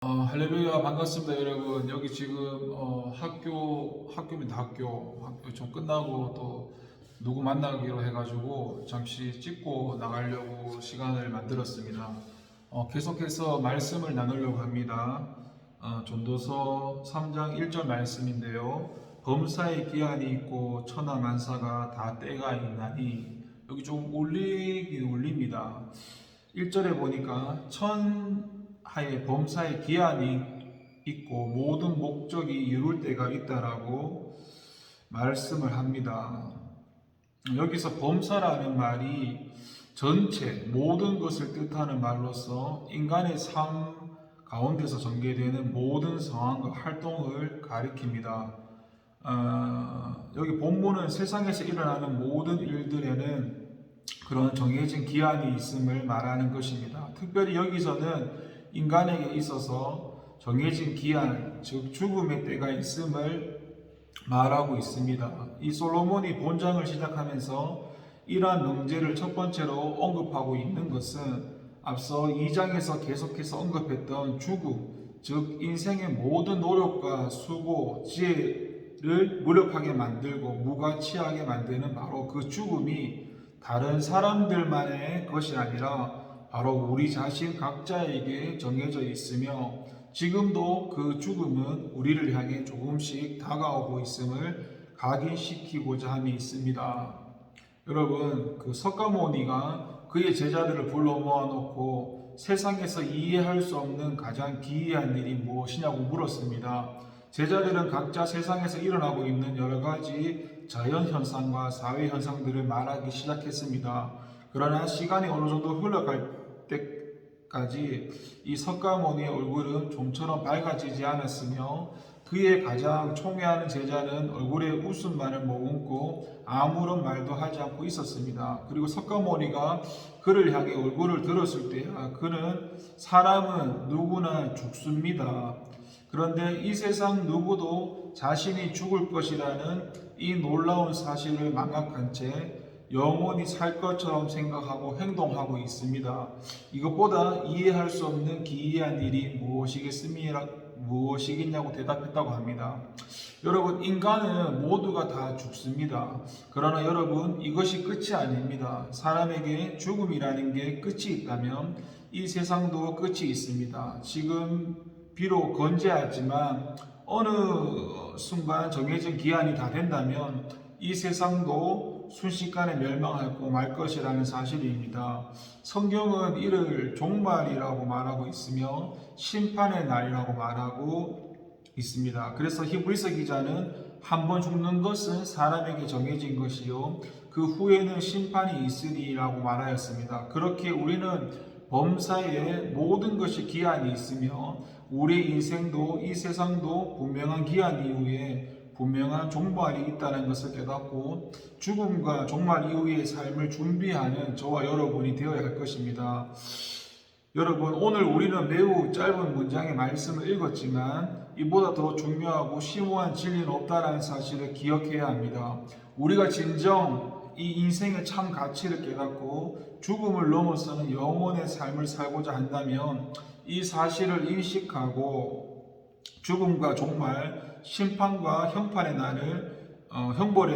할렐루야 반갑습니다 여러분. 여기 지금 학교입니다. 학교 좀 끝나고 또 누구 만나기로 해가지고 잠시 찍고 나가려고 시간을 만들었습니다. 계속해서 말씀을 나누려고 합니다. 전도서 3장 1절 말씀인데요. 범사의 기한이 있고 천하 만사가 다 때가 있나니, 여기 좀 울리긴 울립니다. 1절에 보니까 천하의 범사의 기한이 있고 모든 목적이 이룰 때가 있다라고 말씀을 합니다. 여기서 범사라는 말이 전체 모든 것을 뜻하는 말로서 인간의 삶 가운데서 전개되는 모든 상황과 활동을 가리킵니다. 여기 본문은 세상에서 일어나는 모든 일들에는 그런 정해진 기한이 있음을 말하는 것입니다. 특별히 여기서는 인간에게 있어서 정해진 기한, 즉 죽음의 때가 있음을 말하고 있습니다. 이 솔로몬이 본장을 시작하면서 이러한 명제를 첫 번째로 언급하고 있는 것은 앞서 2장에서 계속해서 언급했던 죽음, 즉 인생의 모든 노력과 수고, 지혜를 무력하게 만들고 무가치하게 만드는 바로 그 죽음이 다른 사람들만의 것이 아니라 바로 우리 자신 각자에게 정해져 있으며, 지금도 그 죽음은 우리를 향해 조금씩 다가오고 있음을 각인시키고자 함이 있습니다. 여러분, 그 석가모니가 그의 제자들을 불러 모아놓고 세상에서 이해할 수 없는 가장 기이한 일이 무엇이냐고 물었습니다. 제자들은 각자 세상에서 일어나고 있는 여러 가지 자연현상과 사회현상들을 말하기 시작했습니다. 그러나 시간이 어느 정도 흘러갈 때까지 이 석가모니의 얼굴은 좀처럼 밝아지지 않았으며, 그의 가장 총애하는 제자는 얼굴에 웃음만을 머금고 아무런 말도 하지 않고 있었습니다. 그리고 석가모니가 그를 향해 얼굴을 들었을 때야 그는 사람은 누구나 죽습니다. 그런데 이 세상 누구도 자신이 죽을 것이라는 이 놀라운 사실을 망각한 채 영원히 살 것처럼 생각하고 행동하고 있습니다. 이것보다 이해할 수 없는 기이한 일이 무엇이겠냐고 대답했다고 합니다. 여러분, 인간은 모두가 다 죽습니다. 그러나 여러분, 이것이 끝이 아닙니다. 사람에게 죽음이라는 게 끝이 있다면 이 세상도 끝이 있습니다. 지금 비록 건재하지만 어느 순간 정해진 기한이 다 된다면 이 세상도 순식간에 멸망하고 말 것이라는 사실입니다. 성경은 이를 종말이라고 말하고 있으며 심판의 날이라고 말하고 있습니다. 그래서 히브리서 기자는 한 번 죽는 것은 사람에게 정해진 것이요 그 후에는 심판이 있으리라고 말하였습니다. 그렇게 우리는 범사에 모든 것이 기한이 있으며 우리의 인생도 이 세상도 분명한 기한 이후에 분명한 종말이 있다는 것을 깨닫고 죽음과 종말 이후의 삶을 준비하는 저와 여러분이 되어야 할 것입니다. 여러분, 오늘 우리는 매우 짧은 문장의 말씀을 읽었지만 이보다 더 중요하고 심오한 진리는 없다는 사실을 기억해야 합니다. 우리가 진정 이 인생의 참 가치를 깨닫고 죽음을 넘어서는 영원의 삶을 살고자 한다면 이 사실을 인식하고 죽음과 종말, 심판과 형벌의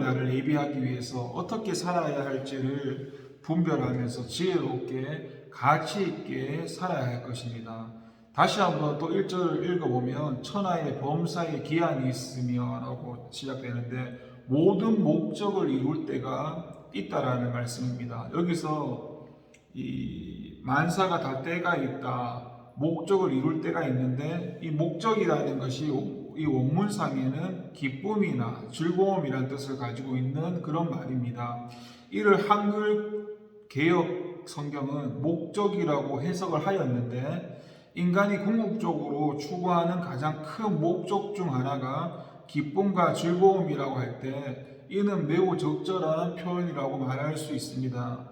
날을 예비하기 위해서 어떻게 살아야 할지를 분별하면서 지혜롭게 가치 있게 살아야 할 것입니다. 다시 한번 또 1절을 읽어보면 천하의 범사에 기한이 있으며 라고 시작되는데 모든 목적을 이룰 때가 있다라는 말씀입니다. 여기서 이 만사가 다 때가 있다, 목적을 이룰 때가 있는데 이 목적이라는 것이 이 원문상에는 기쁨이나 즐거움이라는 뜻을 가지고 있는 그런 말입니다. 이를 한글 개역 성경은 목적이라고 해석을 하였는데, 인간이 궁극적으로 추구하는 가장 큰 목적 중 하나가 기쁨과 즐거움이라고 할 때 이는 매우 적절한 표현이라고 말할 수 있습니다.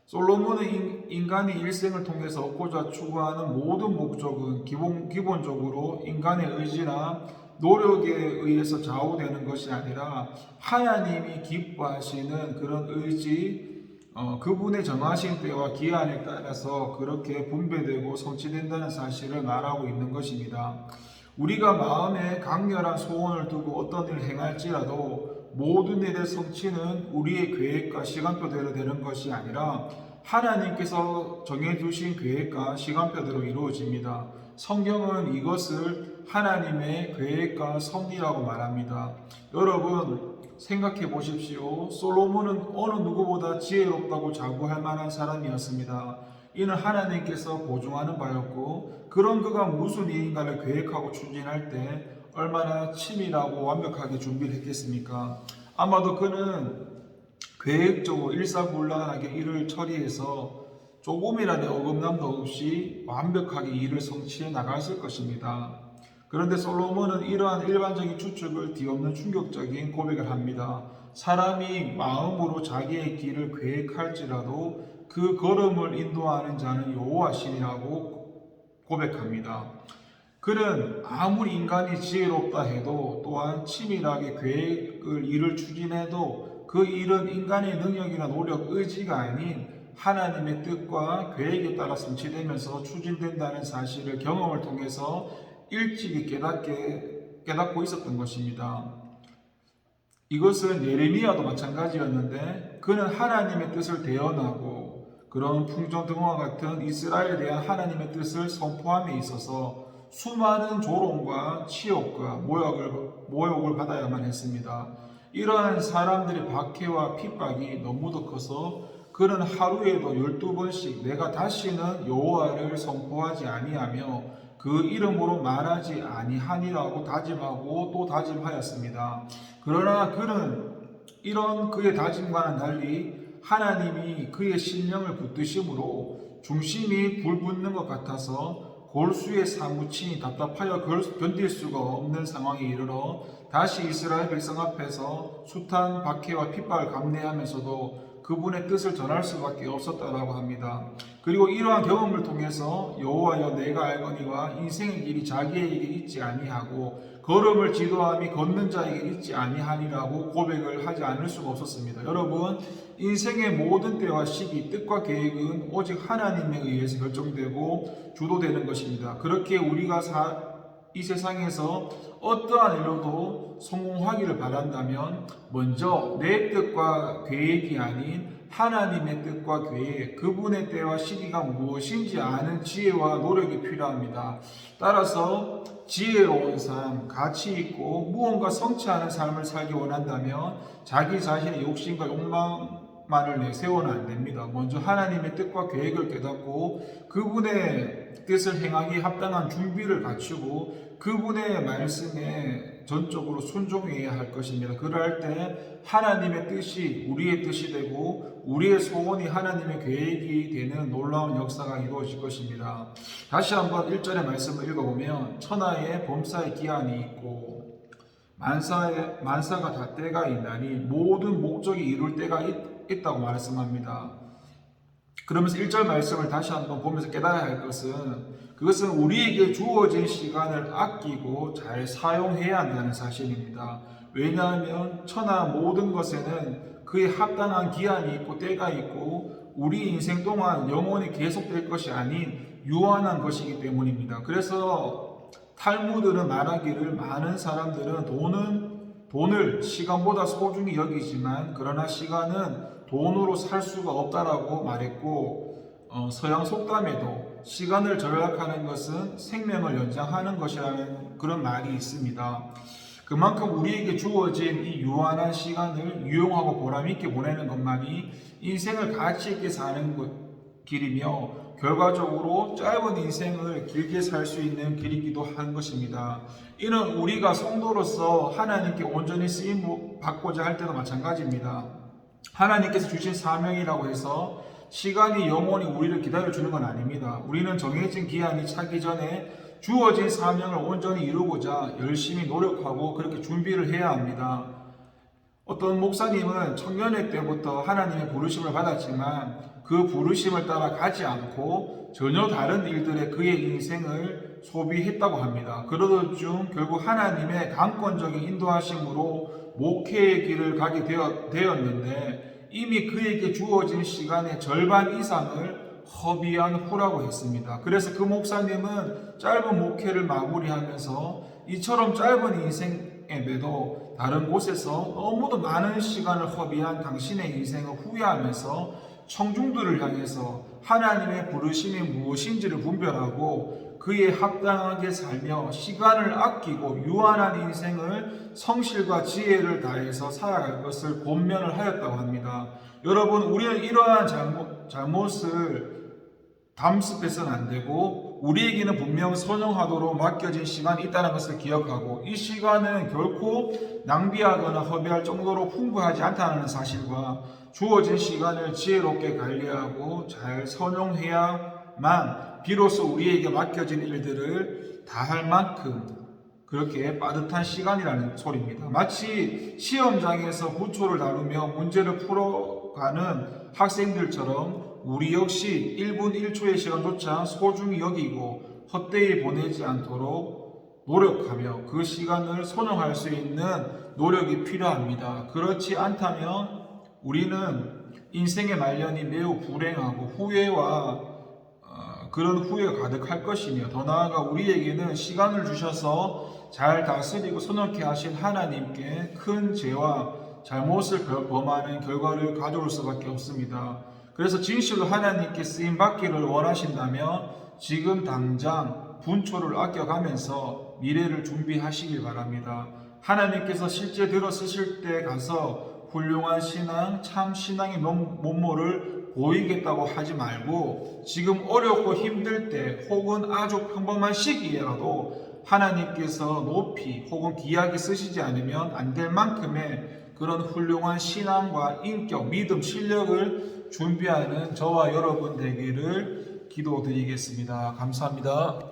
솔로몬은 인간이 일생을 통해서 얻고자 추구하는 모든 목적은 기본적으로 인간의 의지나 노력에 의해서 좌우되는 것이 아니라 하나님이 기뻐하시는 그런 의지, 그분의 정하신 때와 기한에 따라서 그렇게 분배되고 성취된다는 사실을 말하고 있는 것입니다. 우리가 마음에 강렬한 소원을 두고 어떤 일을 행할지라도 모든 일의 성취는 우리의 계획과 시간표대로 되는 것이 아니라 하나님께서 정해두신 계획과 시간표대로 이루어집니다. 성경은 이것을 하나님의 계획과 섭리라고 말합니다. 여러분, 생각해 보십시오. 솔로몬은 어느 누구보다 지혜롭다고 자부할 만한 사람이었습니다. 이는 하나님께서 보증하는 바였고, 그런 그가 무슨 일인가를 계획하고 추진할 때 얼마나 치밀하고 완벽하게 준비를 했겠습니까? 아마도 그는 계획적으로 일사불란하게 일을 처리해서 조금이라도 어긋남도 없이 완벽하게 일을 성취해 나갔을 것입니다. 그런데 솔로몬은 이러한 일반적인 추측을 뒤엎는 충격적인 고백을 합니다. 사람이 마음으로 자기의 길을 계획할지라도 그 걸음을 인도하는 자는 여호와시니라고 고백합니다. 그는 아무리 인간이 지혜롭다 해도 또한 치밀하게 계획을 일을 추진해도 그 일은 인간의 능력이나 노력, 의지가 아닌 하나님의 뜻과 계획에 따라 성취되면서 추진된다는 사실을 경험을 통해서 일찍이 깨닫고 있었던 것입니다. 이것은 예레미야도 마찬가지였는데 그는 하나님의 뜻을 대언하고 그런 풍전등화와 같은 이스라엘에 대한 하나님의 뜻을 선포함에 있어서 수많은 조롱과 치욕과 모욕을 받아야만 했습니다. 이러한 사람들의 박해와 핍박이 너무도 커서 그는 하루에도 12번씩 내가 다시는 여호와를 선포하지 아니하며 그 이름으로 말하지 아니하니라고 다짐하고 또 다짐하였습니다. 그러나 그는 이런 그의 다짐과는 달리 하나님이 그의 심령을 붙드심으로 중심이 불붙는 것 같아서 골수에 사무치니 답답하여 견딜 수가 없는 상황에 이르러 다시 이스라엘 백성 앞에서 숱한 박해와 핍박을 감내하면서도 그분의 뜻을 전할 수밖에 없었다라고 합니다. 그리고 이러한 경험을 통해서 여호와여 내가 알거니와 인생의 길이 자기에게 있지 아니하고 걸음을 지도함이 걷는 자에게 있지 아니하니라고 고백을 하지 않을 수가 없었습니다. 여러분, 인생의 모든 때와 시기, 뜻과 계획은 오직 하나님에 의해서 결정되고 주도되는 것입니다. 그렇게 우리가 이 세상에서 어떠한 일로도 성공하기를 바란다면 먼저 내 뜻과 계획이 아닌 하나님의 뜻과 계획, 그분의 때와 시기가 무엇인지 아는 지혜와 노력이 필요합니다. 따라서 지혜로운 삶, 가치 있고 무언가 성취하는 삶을 살기 원한다면 자기 자신의 욕심과 욕망만을 내세워는 안 됩니다. 먼저 하나님의 뜻과 계획을 깨닫고 그분의 뜻을 행하기에 합당한 준비를 갖추고 그분의 말씀에 전적으로 순종해야 할 것입니다. 그럴 때 하나님의 뜻이 우리의 뜻이 되고 우리의 소원이 하나님의 계획이 되는 놀라운 역사가 이루어질 것입니다. 다시 한번 1절의 말씀을 읽어보면 천하에 범사의 기한이 있고 만사가 다 때가 있나니 모든 목적이 이룰 때가 있다고 말씀합니다. 그러면서 1절 말씀을 다시 한번 보면서 깨달아야 할 그것은 우리에게 주어진 시간을 아끼고 잘 사용해야 한다는 사실입니다. 왜냐하면 천하 모든 것에는 그에 합당한 기한이 있고 때가 있고 우리 인생 동안 영원히 계속될 것이 아닌 유한한 것이기 때문입니다. 그래서 탈무드는 말하기를 많은 사람들은 돈을 시간보다 소중히 여기지만 그러나 시간은 돈으로 살 수가 없다라고 말했고 서양 속담에도 시간을 절약하는 것은 생명을 연장하는 것이라는 그런 말이 있습니다. 그만큼 우리에게 주어진 이 유한한 시간을 유용하고 보람있게 보내는 것만이 인생을 가치 있게 사는 길이며 결과적으로 짧은 인생을 길게 살 수 있는 길이기도 한 것입니다. 이는 우리가 성도로서 하나님께 온전히 쓰임 받고자 할 때도 마찬가지입니다. 하나님께서 주신 사명이라고 해서 시간이 영원히 우리를 기다려주는 건 아닙니다. 우리는 정해진 기한이 차기 전에 주어진 사명을 온전히 이루고자 열심히 노력하고 그렇게 준비를 해야 합니다. 어떤 목사님은 청년회 때부터 하나님의 부르심을 받았지만 그 부르심을 따라 가지 않고 전혀 다른 일들에 그의 인생을 소비했다고 합니다. 그러던 중 결국 하나님의 강권적인 인도하심으로 목회의 길을 가게 되었는데 이미 그에게 주어진 시간의 절반 이상을 허비한 후라고 했습니다. 그래서 그 목사님은 짧은 목회를 마무리하면서 이처럼 짧은 인생에도 다른 곳에서 너무도 많은 시간을 허비한 당신의 인생을 후회하면서 청중들을 향해서 하나님의 부르심이 무엇인지를 분별하고 그에 합당하게 살며 시간을 아끼고 유한한 인생을 성실과 지혜를 다해서 살아갈 것을 권면을 하였다고 합니다. 여러분, 우리는 이러한 잘못을 담습해서는 안 되고 우리에게는 분명 선용하도록 맡겨진 시간이 있다는 것을 기억하고 이 시간은 결코 낭비하거나 허비할 정도로 풍부하지 않다는 사실과 주어진 시간을 지혜롭게 관리하고 잘 선용해야만 비로소 우리에게 맡겨진 일들을 다 할 만큼 그렇게 빠듯한 시간이라는 소리입니다. 마치 시험장에서 부초를 다루며 문제를 풀어가는 학생들처럼 우리 역시 1분 1초의 시간조차 소중히 여기고 헛되이 보내지 않도록 노력하며 그 시간을 선용할 수 있는 노력이 필요합니다. 그렇지 않다면 우리는 인생의 말년이 매우 불행하고 후회와 그런 후회가 가득할 것이며 더 나아가 우리에게는 시간을 주셔서 잘 다스리고 선택케 하신 하나님께 큰 죄와 잘못을 범하는 결과를 가져올 수밖에 없습니다. 그래서 진실로 하나님께 쓰임 받기를 원하신다면 지금 당장 분초를 아껴가면서 미래를 준비하시길 바랍니다. 하나님께서 실제 들어 쓰실 때 가서 훌륭한 신앙, 참 신앙의 면모를 보이겠다고 하지 말고 지금 어렵고 힘들 때 혹은 아주 평범한 시기에라도 하나님께서 높이 혹은 귀하게 쓰시지 않으면 안 될 만큼의 그런 훌륭한 신앙과 인격, 믿음, 실력을 준비하는 저와 여러분 되기를 기도드리겠습니다. 감사합니다.